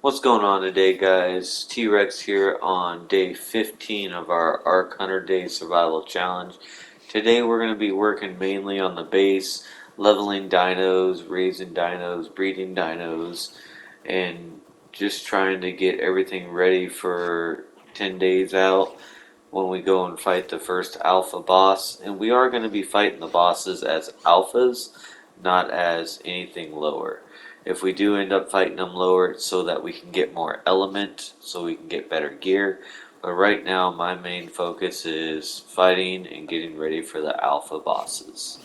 What's going on today, guys? T-Rex here on day 15 of our Ark 100 Day Survival Challenge. Today we're going to be working mainly on the base, leveling dinos, raising dinos, breeding dinos, and just trying to get everything ready for 10 days out when we go and fight the first alpha boss. And we are going to be fighting the bosses as alphas, not as anything lower. If we do end up fighting them lower, it's so that we can get more element, so we can get better gear. But right now, my main focus is fighting and getting ready for the alpha bosses.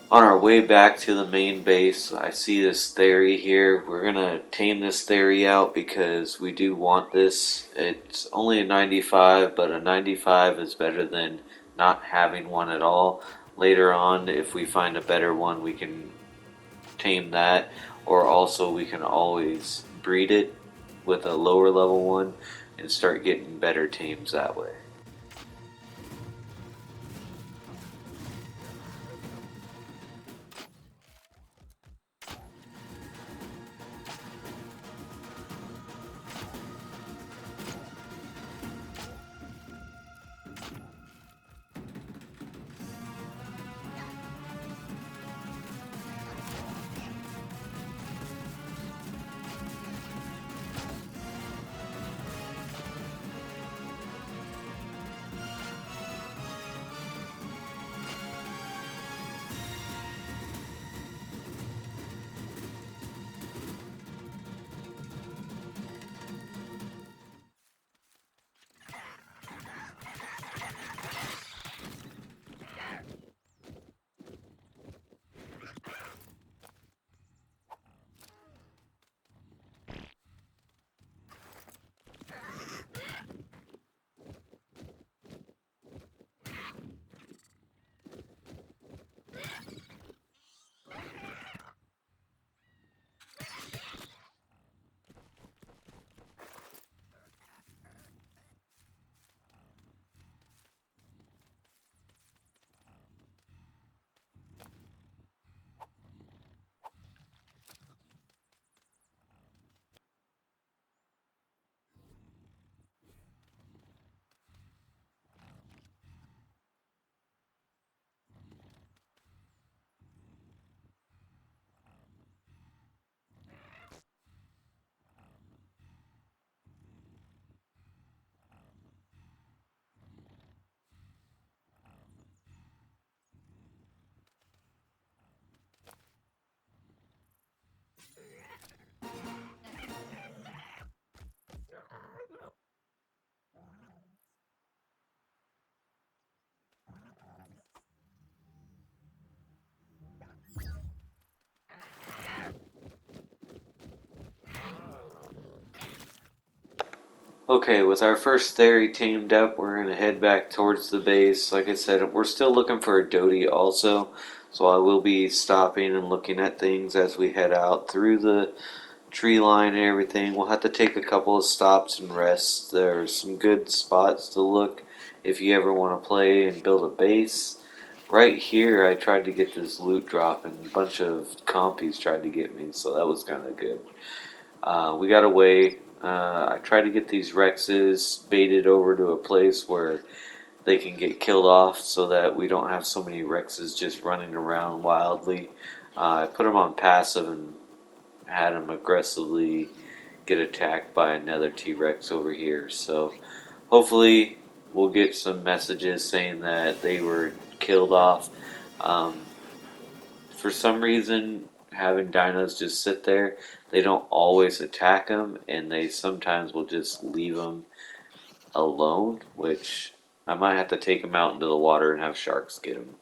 On our way back to the main base, I see this Theory here. We're gonna tame this Theory out because we do want this. It's only a 95, but a 95 is better than not having one at all. Later on, if we find a better one, we can tame that, or also we can always breed it with a lower level one and start getting better tames that way. Okay, with our first Theory tamed up, we're going to head back towards the base. Like I said, we're still looking for a Doty also, so I will be stopping and looking at things as we head out through the tree line and everything. We'll have to take a couple of stops and rests. There's some good spots to look if you ever want to play and build a base. Right here, I tried to get this loot drop, and a bunch of compies tried to get me, so that was kind of good. We got away. I tried to get these Rexes baited over to a place where they can get killed off so that we don't have so many Rexes just running around wildly. I put them on passive and had them aggressively get attacked by another T-Rex over here. So hopefully we'll get some messages saying that they were killed off. Um, for some reason, having dinos just sit there, they don't always attack them, and they sometimes will just leave them alone, which I might have to take them out into the water and have sharks get them.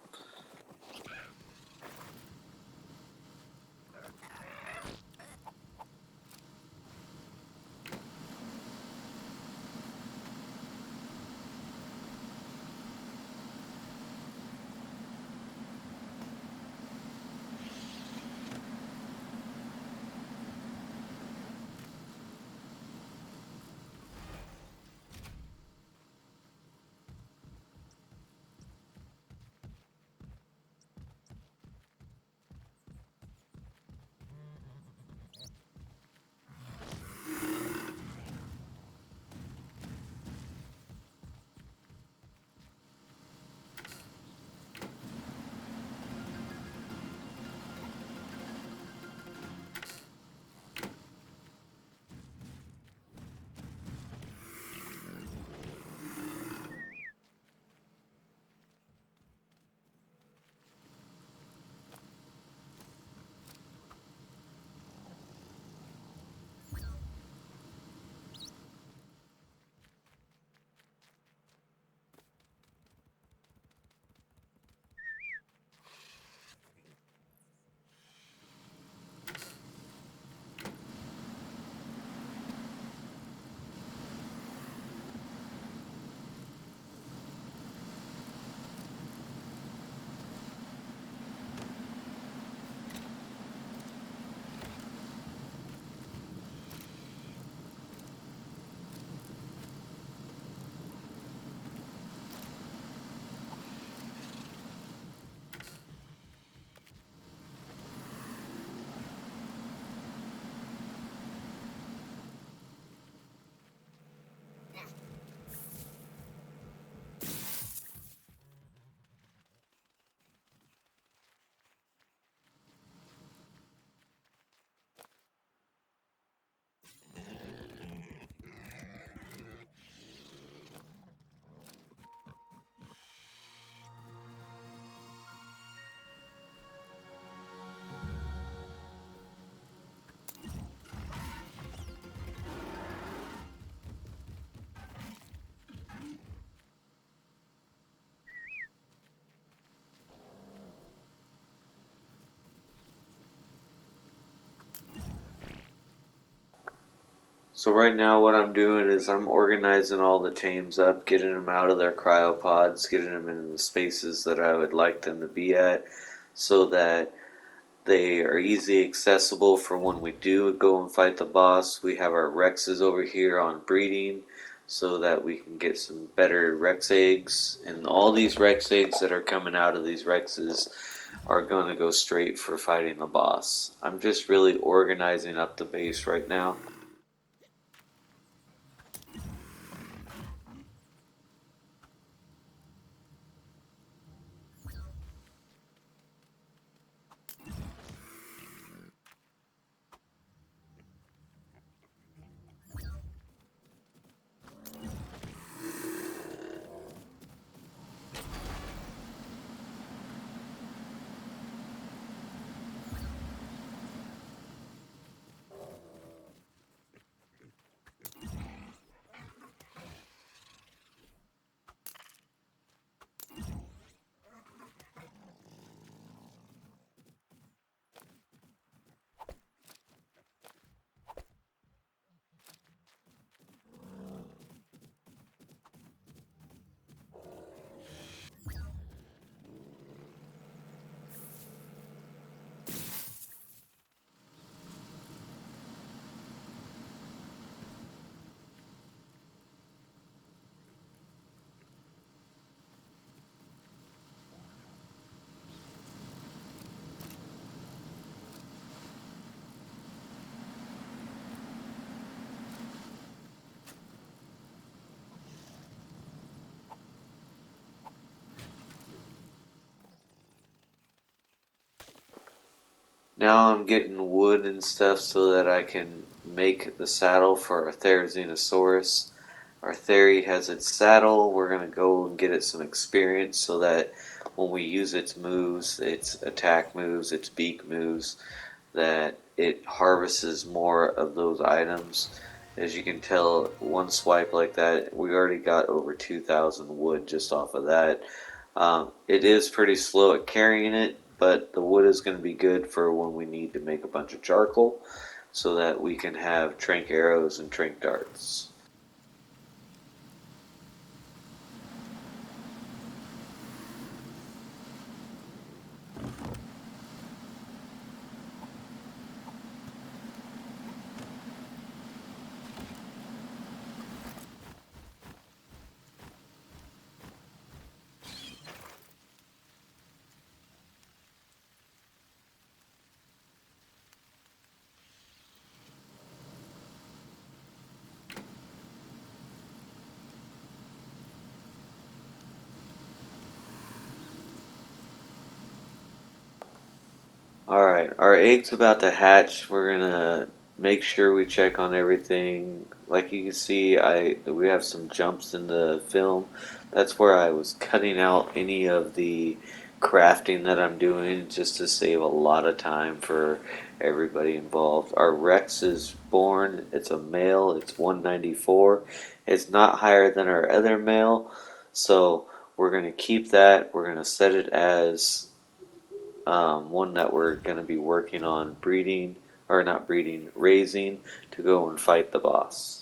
So right now what I'm doing is I'm organizing all the tames up, getting them out of their cryopods, getting them into the spaces that I would like them to be at so that they are easily accessible for when we do go and fight the boss. We have our Rexes over here on breeding so that we can get some better Rex eggs. And all these Rex eggs that are coming out of these Rexes are going to go straight for fighting the boss. I'm just really organizing up the base right now. Now I'm getting wood and stuff so that I can make the saddle for our Therizinosaurus. Our Theri has its saddle. We're going to go and get it some experience so that when we use its moves, its attack moves, its beak moves, that it harvests more of those items. As you can tell, one swipe like that, we already got over 2,000 wood just off of that. It is pretty slow at carrying it, but the wood is going to be good for when we need to make a bunch of charcoal so that we can have trank arrows and trank darts. Alright, our egg's about to hatch. We're gonna make sure we check on everything. Like you can see, we have some jumps in the film. That's where I was cutting out any of the crafting that I'm doing just to save a lot of time for everybody involved. Our Rex is born. It's a male. It's 194. It's not higher than our other male, so we're gonna keep that. We're gonna set it as one that we're going to be working on breeding, or not breeding, raising to go and fight the boss.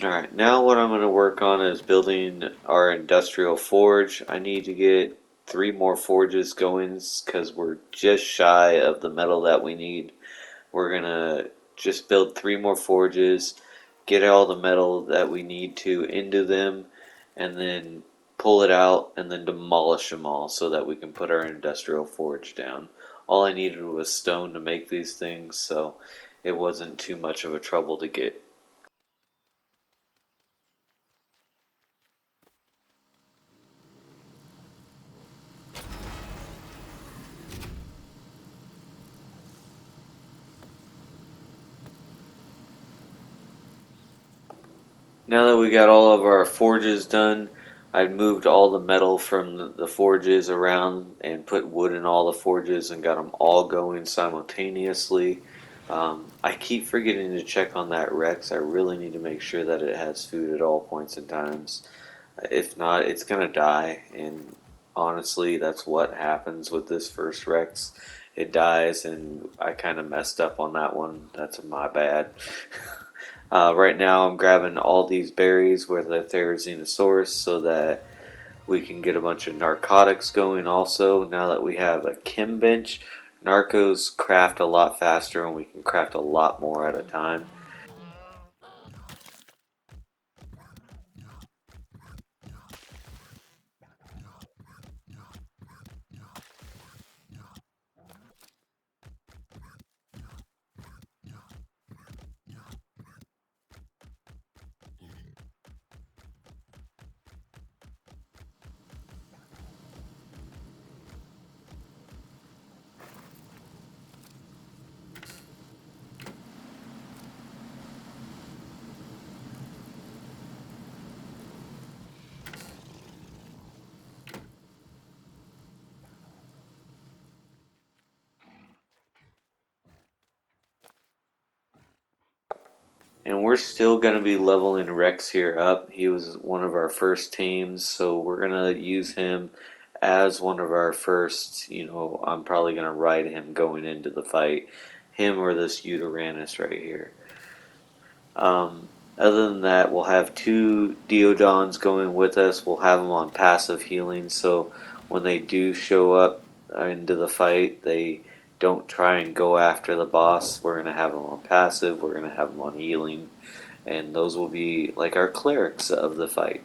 Alright, now what I'm going to work on is building our industrial forge. I need to get 3 more forges going because we're just shy of the metal that we need. We're going to just build 3 more forges, get all the metal that we need to into them, and then pull it out and then demolish them all so that we can put our industrial forge down. All I needed was stone to make these things, so it wasn't too much of a trouble to get. Now that we got all of our forges done, I moved all the metal from the forges around and put wood in all the forges and got them all going simultaneously. I keep forgetting to check on that Rex. I really need to make sure that it has food at all points and times. If not, it's gonna die, and honestly, that's what happens with this first Rex. It dies, and I kind of messed up on that one. That's my bad. Right now, I'm grabbing all these berries with the Therizinosaurus so that we can get a bunch of narcotics going. Also, now that we have a chem bench, narcos craft a lot faster, and we can craft a lot more at a time. And we're still going to be leveling Rex here up. He was one of our first teams, so we're going to use him as one of our first. I'm probably going to ride him going into the fight. Him or this Uteranus right here. Other than that, we'll have 2 Deodons going with us. We'll have them on passive healing, so when they do show up into the fight, they don't try and go after the boss. We're going to have them on passive, we're going to have them on healing, and those will be like our clerics of the fight.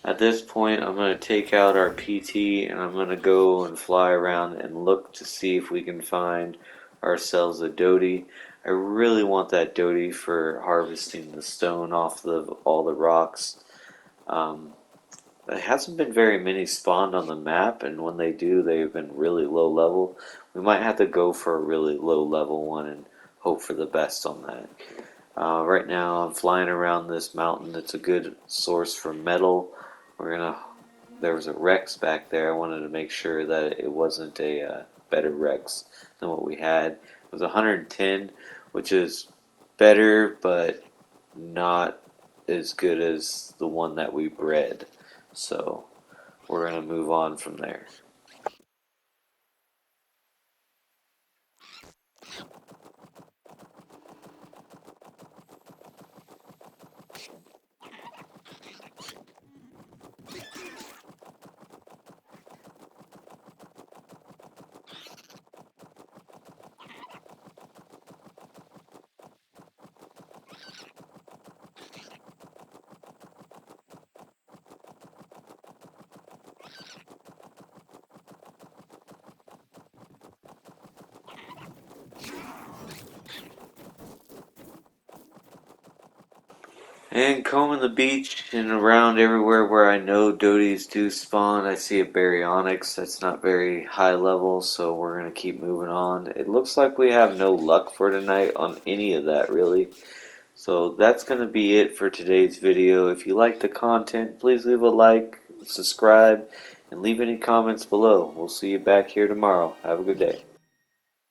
At this point, I'm going to take out our PT and I'm going to go and fly around and look to see if we can find ourselves a Doty. I really want that Doty for harvesting the stone off all the rocks. Um, there hasn't been very many spawned on the map, and when they do, they've been really low level. We might have to go for a really low level one and hope for the best on that. Right now, I'm flying around this mountain. It's a good source for metal. We're gonna. There was a Rex back there. I wanted to make sure that it wasn't a better Rex than what we had. It was 110, which is better, but not as good as the one that we bred. So we're gonna move on from there. And combing the beach and around everywhere where I know doties do spawn, I see a baryonyx that's not very high level, so we're going to keep moving on. It looks like we have no luck for tonight on any of that, really. So that's going to be it for today's video. If you like the content, please leave a like, subscribe, and leave any comments below. We'll see you back here tomorrow. Have a good day.